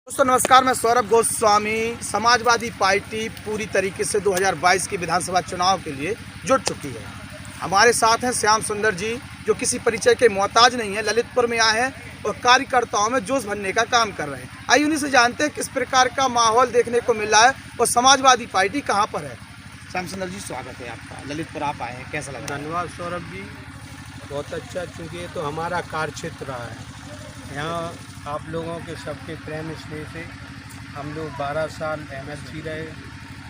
दोस्तों नमस्कार, मैं सौरभ गोस्वामी। समाजवादी पार्टी पूरी तरीके से 2022 के विधानसभा चुनाव के लिए जुट चुकी है। हमारे साथ हैं श्याम सुंदर जी, जो किसी परिचय के मोहताज नहीं है, ललितपुर में आए हैं और कार्यकर्ताओं में जोश भरने का काम कर रहे हैं। आइए उन्हीं से जानते हैं किस प्रकार का माहौल देखने को मिल रहा है और समाजवादी पार्टी कहाँ पर है। श्याम सुंदर जी, स्वागत है आपका। ललितपुर आप आए हैं, कैसा लग रहा है? धन्यवाद सौरभ जी, बहुत अच्छा। चूँकि ये तो हमारा कार्य क्षेत्र रहा है। यहाँ आप लोगों के सबके प्रेम स्नेह से हम लोग 12 साल एमएलसी रहे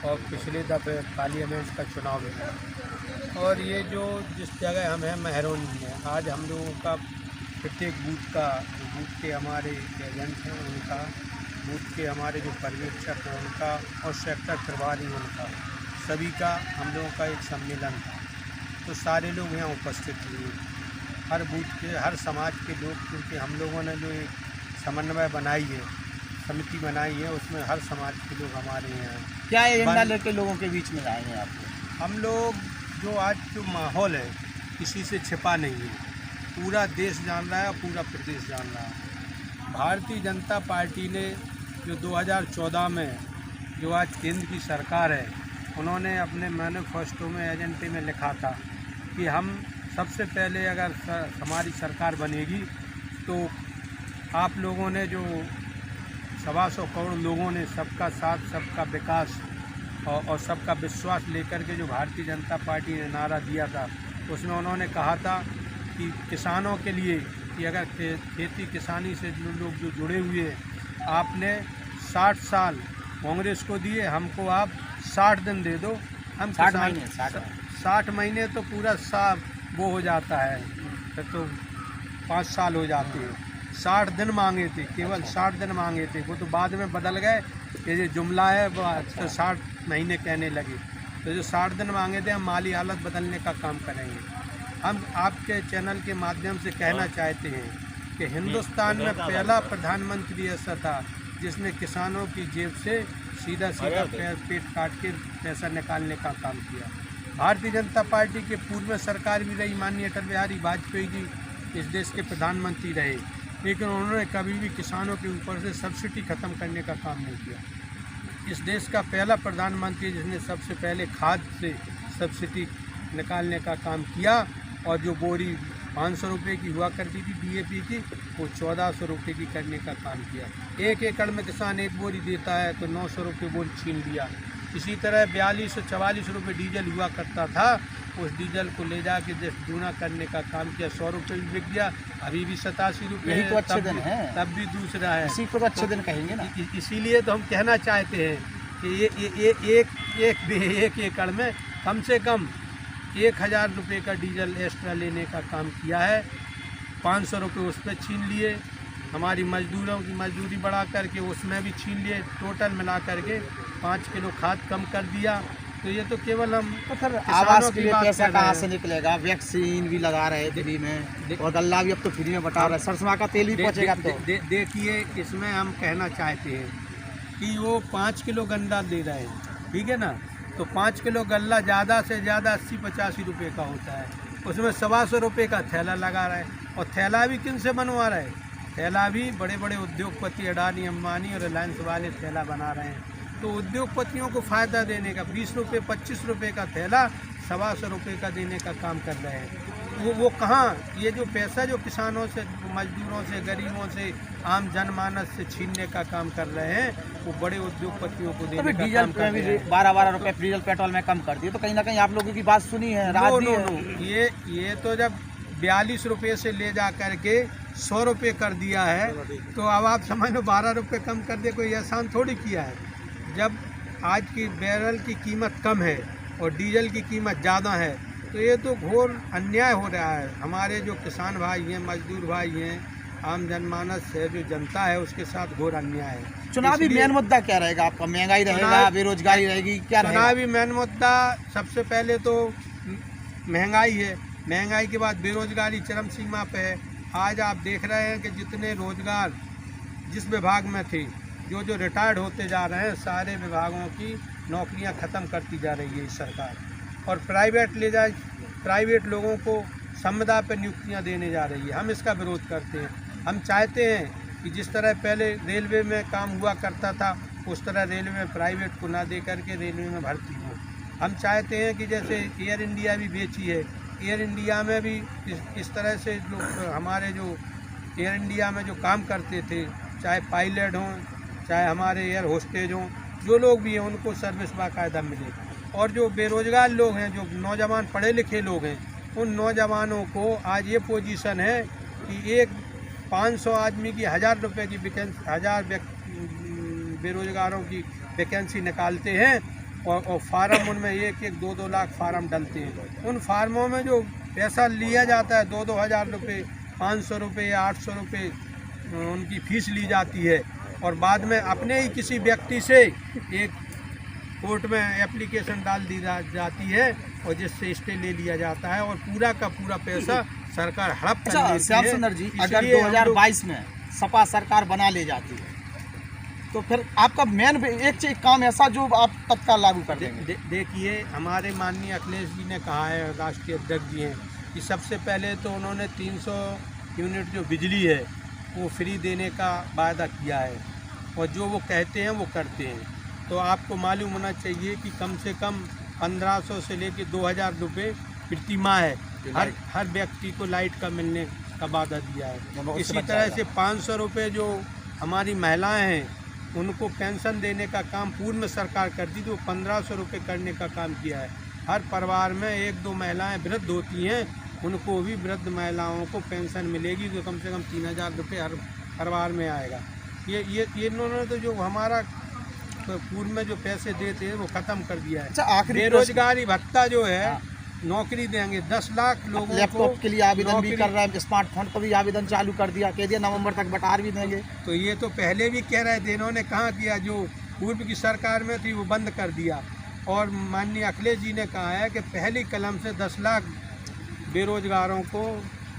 और पिछले दफे पार्लियामेंट का चुनाव लड़ा। और ये जो जिस जगह हम हैं महरौनी है, आज हम लोगों का प्रत्येक बूथ के हमारे एजेंट हैं उनका, बूथ के हमारे जो पर्यवेक्षक हैं उनका और सेक्टर प्रभारी उनका, सभी का हम लोगों का एक सम्मेलन था। तो सारे लोग यहाँ उपस्थित हुए, हर बूथ के हर समाज के लोग, क्योंकि हम लोगों ने जो एक समन्वय बनाई है, समिति बनाई है, उसमें हर समाज के लोग हमारे यहाँ क्या एजेंडा लेके लोगों के बीच में आए हैं आप? हम लोग जो आज जो माहौल है किसी से छिपा नहीं है, पूरा देश जान रहा है और पूरा प्रदेश जान रहा है। भारतीय जनता पार्टी ने जो 2014 में जो आज केंद्र की सरकार है, उन्होंने अपने मैनिफेस्टो में एजेंडे में लिखा था कि हम सबसे पहले अगर हमारी सरकार बनेगी तो आप लोगों ने जो 125 करोड़ लोगों ने सबका साथ सबका विकास और सबका विश्वास लेकर के जो भारतीय जनता पार्टी ने नारा दिया था, उसमें उन्होंने कहा था कि किसानों के लिए कि अगर खेती किसानी से जो लोग जो जुड़े हुए हैं, आपने 60 साल कांग्रेस को दिए, हमको आप 60 दिन दे दो। हम 60 महीने तो पूरा साल वो हो जाता है, फिर तो 5 साल हो जाते हैं। 60 दिन मांगे थे, केवल 60 दिन मांगे थे, वो तो बाद में बदल गए। ये जो जुमला है वो तो 60 महीने कहने लगे। तो जो 60 दिन मांगे थे, हम माली हालत बदलने का काम करेंगे। हम आपके चैनल के माध्यम से कहना चाहते हैं कि हिंदुस्तान में पहला प्रधानमंत्री ऐसा था जिसने किसानों की जेब से सीधा पेट काट के पैसा निकालने का काम किया। भारतीय जनता पार्टी के पूर्व में सरकार भी रही, माननीय अटल बिहारी वाजपेयी जी इस देश के प्रधानमंत्री रहे, लेकिन उन्होंने कभी भी किसानों के ऊपर से सब्सिडी ख़त्म करने का काम नहीं किया। इस देश का पहला प्रधानमंत्री जिसने सबसे पहले खाद से सब्सिडी निकालने का काम किया, और जो बोरी 500 रुपये की हुआ करती थी डीएपी की, वो 1400 रुपये की करने का काम किया। 1 एकड़ में किसान 1 बोरी देता है तो 900 रुपये बोरी छीन लिया। इसी तरह 4244 रुपये डीजल हुआ करता था, उस डीजल को ले जाके दूना करने का काम किया। 100 रुपये भी बिक गया, अभी भी 87 रुपये तो अच्छे दिन है, तब भी दूसरा है। इसी को तो अच्छे दिन कहेंगे ना। इसीलिए तो हम कहना चाहते हैं कि एक एकड़ में कम से कम 1000 रुपये का डीजल एक्स्ट्रा लेने का काम किया है। 500 रुपये उस पर छीन लिए, हमारी मजदूरों की मजदूरी बढ़ा करके उसमें भी छीन लिए, टोटल मिला करके 5 किलो खाद कम कर दिया। तो ये तो केवल हम तो फिर आवास के लिए पैसा कहाँ से निकलेगा? वैक्सीन भी लगा रहे फ्री में और गल्ला भी अब तो फ्री में बटा रहा है, सरसों का तेल भी पहुँचेगा। तो देखिए, इसमें हम कहना चाहते हैं कि वो 5 किलो गन्ना दे रहे हैं, ठीक है ना, तो 5 किलो गल्ला ज़्यादा से ज़्यादा 80-85 रुपये का होता है, उसमें 125 रुपये का थैला लगा रहा है। और थैला भी किन से बनवा रहे हैं? थैला भी बड़े बड़े उद्योगपति अडानी अंबानी और रिलायंस वाले थैला बना रहे हैं। तो उद्योगपतियों को फ़ायदा देने का 20 रुपये 25 रुपये का थैला 125 रुपये का देने का काम कर रहे हैं। वो कहाँ, ये जो पैसा जो किसानों से, मजदूरों से, गरीबों से, आम जनमानस से छीनने का काम कर रहे हैं, वो बड़े उद्योगपतियों को देने का काम कर रहे हैं। 12-12 रुपये डीजल पेट्रोल में कम कर दिए, तो कहीं ना कहीं आप लोगों की बात सुनी है, रात दी है। ये तो जब 42 रुपये से ले जा कर के 100 रुपये कर दिया है, तो अब आप समझ लो 12 रुपये कम कर दिए, कोई एहसान थोड़ी किया है। जब आज की बैरल की कीमत कम है और डीजल की कीमत ज़्यादा है, तो ये तो घोर अन्याय हो रहा है। हमारे जो किसान भाई हैं, मजदूर भाई हैं, आम जनमानस है, जो जनता है, उसके साथ घोर अन्याय है। चुनावी मेन मुद्दा क्या रहेगा आपका? महंगाई रहेगा, बेरोजगारी रहेगी, क्या रहेगा? चुनावी मेन मुद्दा सबसे पहले तो महंगाई है, महंगाई के बाद बेरोजगारी चरम सीमा पे है। आज आप देख रहे हैं कि जितने रोजगार जिस विभाग में थे, जो रिटायर्ड होते जा रहे हैं, सारे विभागों की नौकरियां ख़त्म करती जा रही है इस सरकार, और प्राइवेट लोगों को संविदा पर नियुक्तियां देने जा रही है। हम इसका विरोध करते हैं। हम चाहते हैं कि जिस तरह पहले रेलवे में काम हुआ करता था उस तरह रेलवे में प्राइवेट को ना दे करके रेलवे में भर्ती हो। हम चाहते हैं कि जैसे एयर इंडिया भी बेची है, एयर इंडिया में भी इस तरह से जो हमारे जो एयर इंडिया में जो काम करते थे, चाहे पायलट हों चाहे हमारे एयर होस्टेज हों, जो लोग भी हैं उनको सर्विस बाकायदा मिले। और जो बेरोज़गार लोग हैं, जो नौजवान पढ़े लिखे लोग हैं, उन नौजवानों को आज ये पोजीशन है कि एक 500 आदमी की 1000 रुपये की वैकेंसी, 1000 बेरोज़गारों की वैकेंसी निकालते हैं और फार्म उनमें 1-1, 2-2 लाख फार्म डलते हैं। उन फार्मों में जो पैसा लिया जाता है 2-2 हज़ार रुपये, 500 रुपये या 800 रुपये उनकी फ़ीस ली जाती है और बाद में अपने ही किसी व्यक्ति से एक कोर्ट में एप्लीकेशन डाल दी जाती है और जिससे स्टे ले लिया जाता है और पूरा का पूरा पैसा सरकार हड़प कर लेती है। श्याम सुंदर जी, अगर 2022 में सपा सरकार बना ले जाती है तो फिर आपका मेन एक काम ऐसा जो आप तत्काल लागू कर देंगे? देखिए, हमारे माननीय अखिलेश जी ने कहा है, राष्ट्रीय अध्यक्ष जी हैं, कि सबसे पहले तो उन्होंने 300 यूनिट जो बिजली है वो फ्री देने का वायदा किया है और जो वो कहते हैं वो करते हैं। तो आपको मालूम होना चाहिए कि कम से कम 1500 से लेकर 2000 रुपये प्रति माह है हर व्यक्ति को लाइट का मिलने का वादा दिया है। इसी तरह से 500 रुपये जो हमारी महिलाएं हैं उनको पेंशन देने का काम पूर्व में सरकार करती थी, तो 1500 रुपये करने का काम किया है। हर परिवार में 1-2 महिलाएं वृद्ध होती हैं, उनको भी वृद्ध महिलाओं को पेंशन मिलेगी, तो कम से कम 3000 रुपये हर परिवार में आएगा। ये इन्होंने तो जो हमारा पूर्व में जो पैसे देते हैं वो ख़त्म कर दिया है। अच्छा, बेरोजगारी भत्ता जो है, नौकरी देंगे 10 लाख लोगों को। लैपटॉप के लिए आवेदन भी कर रहा है, स्मार्टफोन पर भी आवेदन चालू कर दिया, कह दिया नवंबर तक बटार भी देंगे। तो ये तो पहले भी कह रहे थे, इन्होंने कहाँ किया, जो पूर्व की सरकार में थी वो बंद कर दिया। और माननीय अखिलेश जी ने कहा है कि पहली कलम से 10 लाख बेरोजगारों को,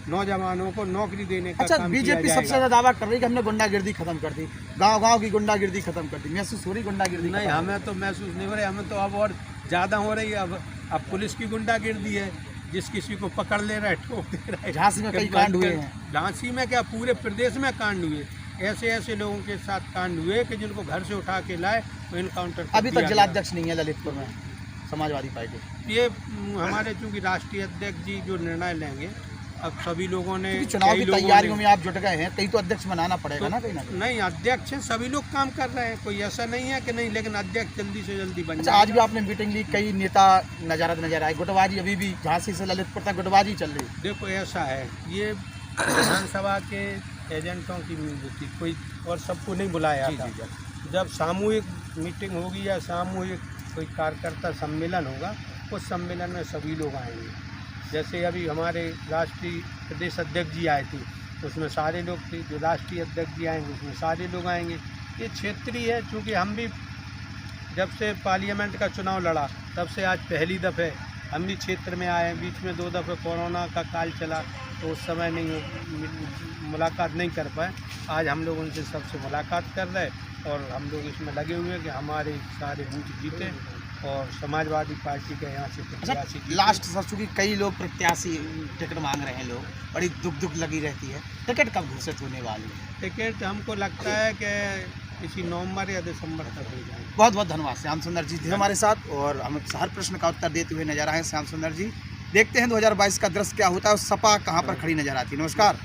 नौजवानों को नौकरी देने का काम बीजेपी किया सबसे ज्यादा दावा कर रही है कि हमने गुंडागिर्दी खत्म कर दी, गांव-गांव की गुंडागिर्दी खत्म कर दी। महसूस हो रही गुंडागिर्दी? नहीं, हमें तो महसूस नहीं हो रही, हमें तो अब और ज़्यादा हो रही है। अब पुलिस की गुंडागिर्दी है, जिस किसी को पकड़ ले रहा है, ठोक दे रहा है। झांसी में कई कांड हुए हैं। झांसी में क्या, पूरे प्रदेश में कांड हुए। ऐसे लोगों के साथ कांड हुए कि जिनको घर से उठा के लाए तो इनकाउंटर। अभी तक जिलाध्यक्ष नहीं है ललितपुर में समाजवादी पार्टी। ये हमारे चूँकि राष्ट्रीय अध्यक्ष जी जो निर्णय लेंगे, अब सभी लोगों ने चुनाव की तैयारियों में आप जुट गए हैं, कहीं तो अध्यक्ष बनाना पड़ेगा ना कहीं ना कहीं। नहीं, अध्यक्ष सभी लोग काम कर रहे हैं, कोई ऐसा नहीं है कि नहीं, लेकिन अध्यक्ष जल्दी से जल्दी बन जाए। आज भी आपने मीटिंग ली, कई नेता नजर आए, गुटबाजी अभी भी झांसी से ललितपुर तक गुटबाजी चल रही। देखो, ऐसा है, ये विधानसभा के एजेंटों की मीटिंग थी, कोई और सबको नहीं बुलाया था। जब सामूहिक मीटिंग होगी या सामूहिक कोई कार्यकर्ता सम्मेलन होगा, उस सम्मेलन में सभी लोग आएंगे। जैसे अभी हमारे राष्ट्रीय प्रदेश अध्यक्ष जी आए थे, उसमें सारे लोग थे। जो राष्ट्रीय अध्यक्ष जी आएंगे उसमें सारे लोग आएंगे। ये क्षेत्रीय है, चूँकि हम भी जब से पार्लियामेंट का चुनाव लड़ा तब से आज पहली दफ़े हम भी क्षेत्र में आए। बीच में 2 दफ़े कोरोना का काल चला तो उस समय नहीं मुलाकात नहीं कर पाए। आज हम लोग उनसे सबसे मुलाकात कर रहे और हम लोग इसमें लगे हुए हैं कि हमारे सारे बूथ जीते और समाजवादी पार्टी के यहाँ से प्रत्याशी। लास्ट सर, चूँकि कई लोग प्रत्याशी टिकट मांग रहे हैं, लोग बड़ी दुख लगी रहती है, टिकट कब घोषित होने वाली है? टिकट हमको लगता है कि इसी नवंबर या दिसंबर तक हो जाए। बहुत बहुत धन्यवाद। श्याम सुंदर जी थे हमारे साथ और हम हर प्रश्न का उत्तर देते हुए नजर आए। श्याम सुंदर जी, देखते हैं 2022 का दृश्य क्या होता है और सपा कहाँ पर खड़ी नजर आती है। नमस्कार।